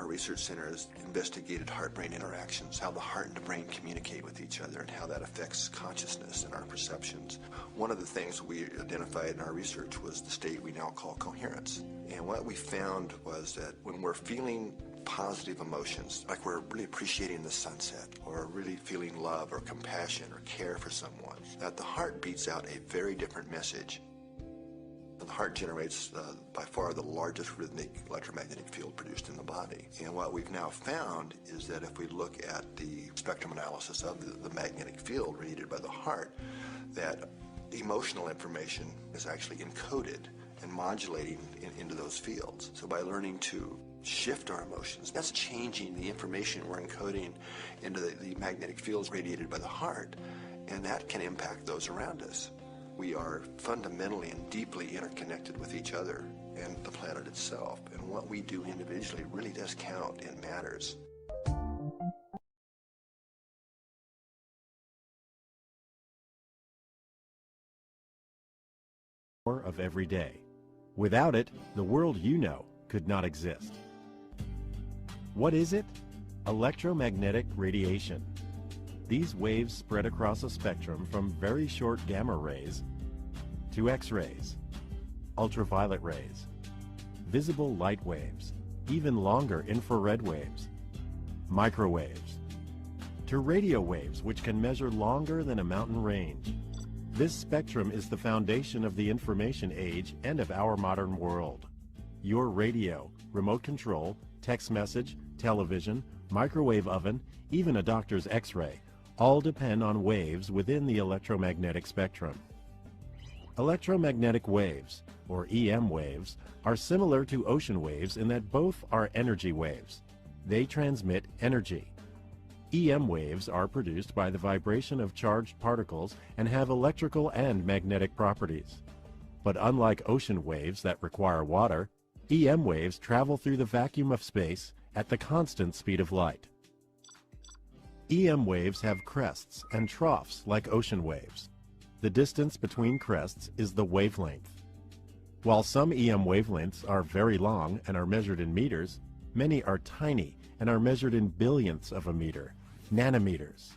research center has investigated heart-brain interactions, how the heart and the brain communicate with each other and how that affects consciousness and our perceptions. One of the things we identified in our research was the state we now call coherence. And what we found was that when we're feeling positive emotions, like we're really appreciating the sunset, or really feeling love or compassion or care for someone, that the heart beats out a very different message. The heart generates by far the largest rhythmic electromagnetic field produced in the body. And what we've now found is that if we look at the spectrum analysis of the magnetic field radiated by the heart, that emotional information is actually encoded and modulating into those fields. So by learning to shift our emotions, that's changing the information we're encoding into the magnetic fields radiated by the heart, and that can impact those around us. We are fundamentally and deeply interconnected with each other and the planet itself, and what we do individually really does count and matters. Of every day. Without it, the world you know could not exist. What is it? Electromagnetic radiation. These waves spread across a spectrum from very short gamma rays to X-rays, ultraviolet rays, visible light waves, even longer infrared waves, microwaves, to radio waves which can measure longer than a mountain range. This spectrum is the foundation of the information age and of our modern world. Your radio, remote control, text message, television, microwave oven, even a doctor's X-ray, all depend on waves within the electromagnetic spectrum. Electromagnetic waves, or EM waves, are similar to ocean waves in that both are energy waves. They transmit energy. EM waves are produced by the vibration of charged particles and have electrical and magnetic properties. But unlike ocean waves that require water, EM waves travel through the vacuum of space at the constant speed of light. EM waves have crests and troughs like ocean waves. The distance between crests is the wavelength. While some EM wavelengths are very long and are measured in meters, many are tiny and are measured in billionths of a meter, nanometers.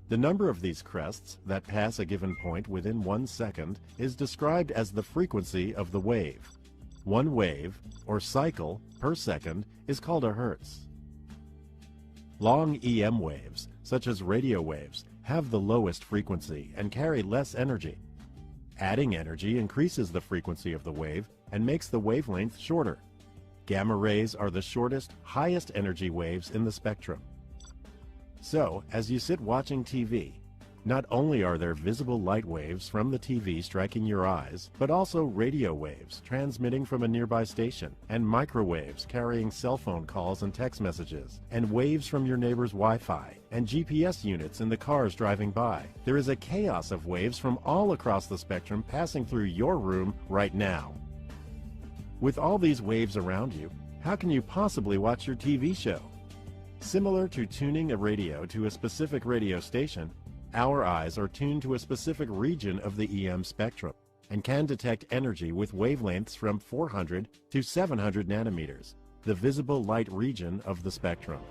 The number of these crests that pass a given point within 1 second is described as the frequency of the wave. One wave, or cycle, per second is called a hertz. Long EM waves, such as radio waves, have the lowest frequency and carry less energy. Adding energy increases the frequency of the wave and makes the wavelength shorter. Gamma rays are the shortest, highest energy waves in the spectrum. So, as you sit watching TV, not only are there visible light waves from the TV striking your eyes, but also radio waves transmitting from a nearby station, and microwaves carrying cell phone calls and text messages, and waves from your neighbor's Wi-Fi, and GPS units in the cars driving by. There is a chaos of waves from all across the spectrum passing through your room right now. With all these waves around you, how can you possibly watch your TV show? Similar to tuning a radio to a specific radio station, our eyes are tuned to a specific region of the EM spectrum and can detect energy with wavelengths from 400 to 700 nanometers, the visible light region of the spectrum.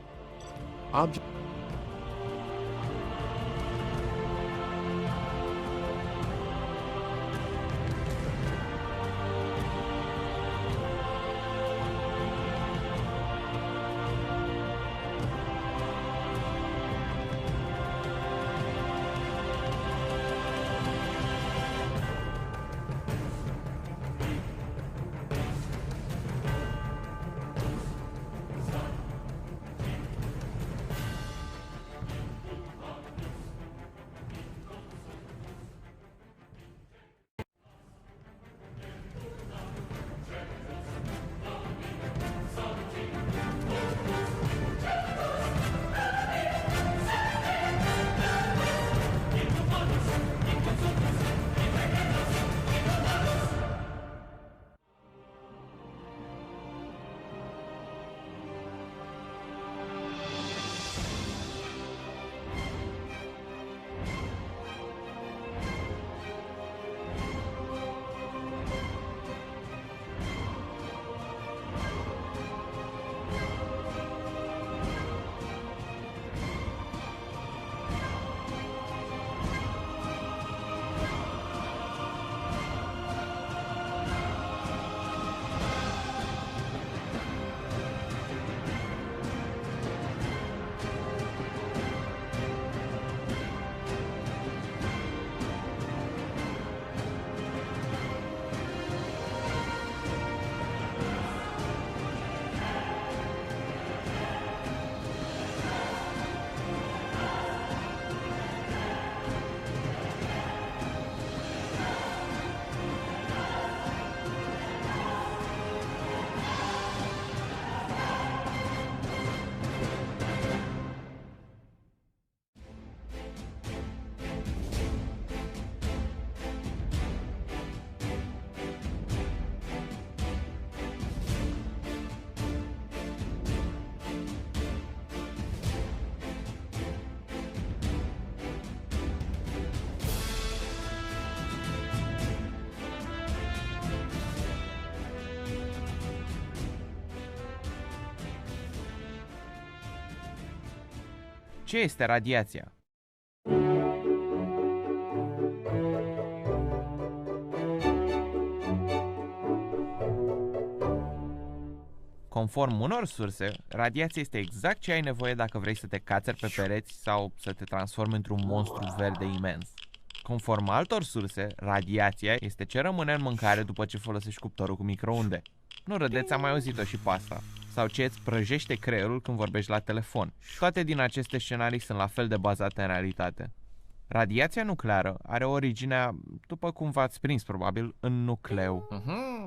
Ce este radiația? Conform unor surse, radiația este exact ce ai nevoie dacă vrei să te cațeri pe pereți sau să te transformi într-un monstru verde imens. Conform altor surse, radiația este ce rămâne în mâncare după ce folosești cuptorul cu microunde. Nu râdeți, am mai auzit-o și pe asta. Sau ce îți prăjește creierul când vorbești la telefon. Toate din aceste scenarii sunt la fel de bazate în realitate. Radiația nucleară are originea, după cum v-ați prins probabil, în nucleu.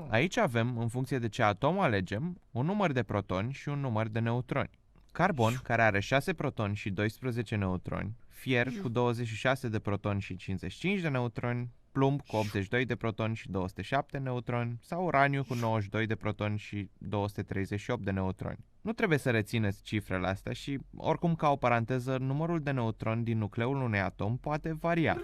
Aici avem, în funcție de ce atom alegem, un număr de protoni și un număr de neutroni. Carbon, care are 6 protoni și 12 neutroni, fier cu 26 de protoni și 55 de neutroni, plumb cu 82 de protoni și 207 neutroni sau uraniu cu 92 de protoni și 238 de neutroni. Nu trebuie să rețineți cifrele astea și, oricum ca o paranteză, numărul de neutroni din nucleul unui atom poate varia.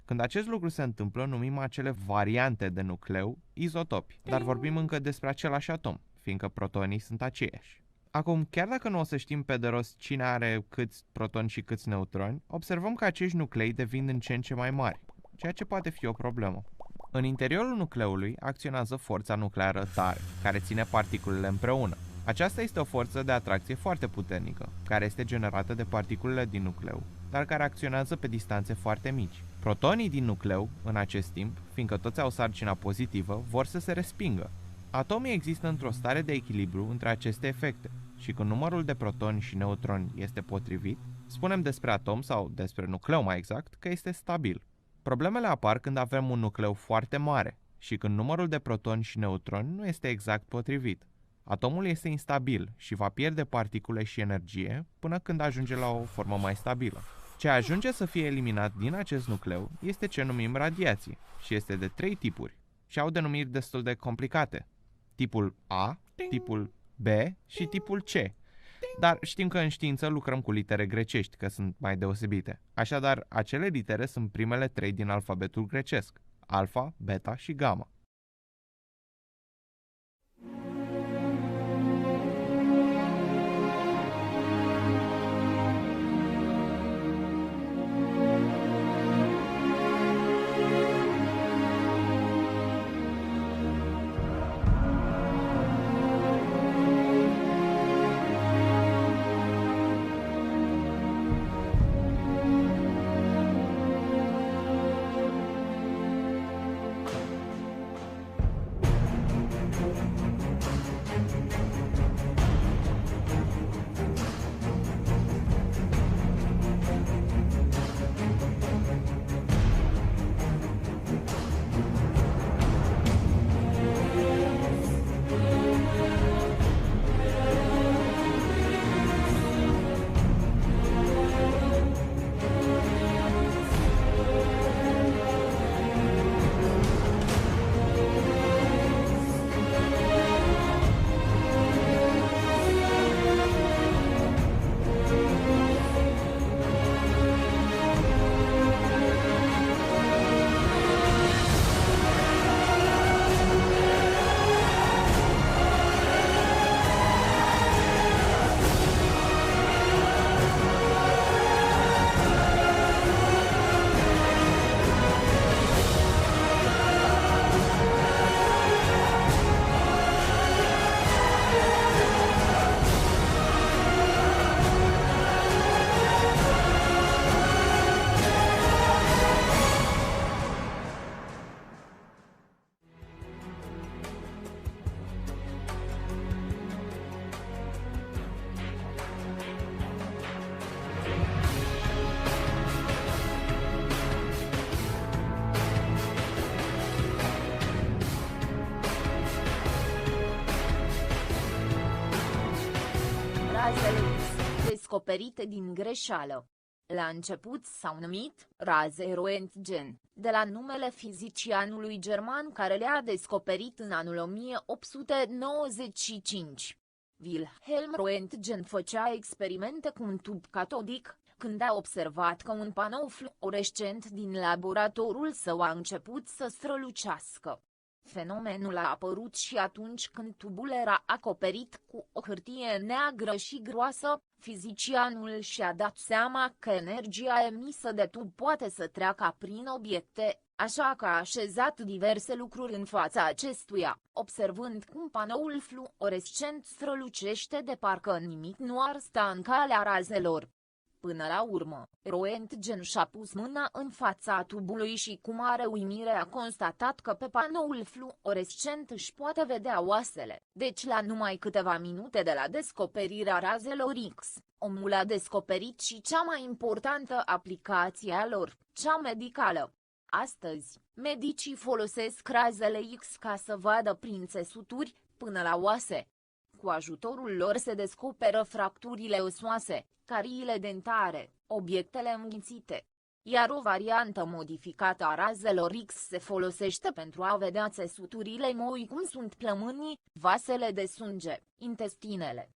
Când acest lucru se întâmplă, numim acele variante de nucleu izotopi, dar vorbim încă despre același atom, fiindcă protonii sunt aceiași. Acum, chiar dacă nu o să știm pe de rost cine are câți protoni și câți neutroni, observăm că acești nuclei devin din ce în ce mai mari, ceea ce poate fi o problemă. În interiorul nucleului acționează forța nucleară tare, care ține particulele împreună. Aceasta este o forță de atracție foarte puternică, care este generată de particulele din nucleu, dar care acționează pe distanțe foarte mici. Protonii din nucleu, în acest timp, fiindcă toți au sarcina pozitivă, vor să se respingă. Atomii există într-o stare de echilibru între aceste efecte și când numărul de protoni și neutroni este potrivit, spunem despre atom sau despre nucleu mai exact că este stabil. Problemele apar când avem un nucleu foarte mare și când numărul de protoni și neutroni nu este exact potrivit. Atomul este instabil și va pierde particule și energie până când ajunge la o formă mai stabilă. Ce ajunge să fie eliminat din acest nucleu este ce numim radiație și este de 3 tipuri și au denumiri destul de complicate. Tipul A, tipul B și tipul C. Dar știm că în știință lucrăm cu litere grecești, că sunt mai deosebite. Așadar, acele litere sunt primele 3 din alfabetul grecesc: alfa, beta și gamma. Razele X, descoperite din greșeală. La început s-au numit raze Roentgen, de la numele fizicianului german care le-a descoperit în anul 1895. Wilhelm Roentgen făcea experimente cu un tub catodic, când a observat că un panou fluorescent din laboratorul său a început să strălucească. Fenomenul a apărut și atunci când tubul era acoperit cu o hârtie neagră și groasă, fizicianul și-a dat seama că energia emisă de tub poate să treacă prin obiecte, așa că a așezat diverse lucruri în fața acestuia, observând cum panoul fluorescent strălucește de parcă nimic nu ar sta în calea razelor. Până la urmă, Roentgen și-a pus mâna în fața tubului și cu mare uimire a constatat că pe panoul fluorescent își poate vedea oasele. Deci la numai câteva minute de la descoperirea razelor X, omul a descoperit și cea mai importantă aplicație a lor, cea medicală. Astăzi, medicii folosesc razele X ca să vadă prin țesuturi, până la oase. Cu ajutorul lor se descoperă fracturile osoase, cariile dentare, obiectele înghițite. Iar o variantă modificată a razelor X se folosește pentru a vedea țesuturile moi cum sunt plămânii, vasele de sânge, intestinele.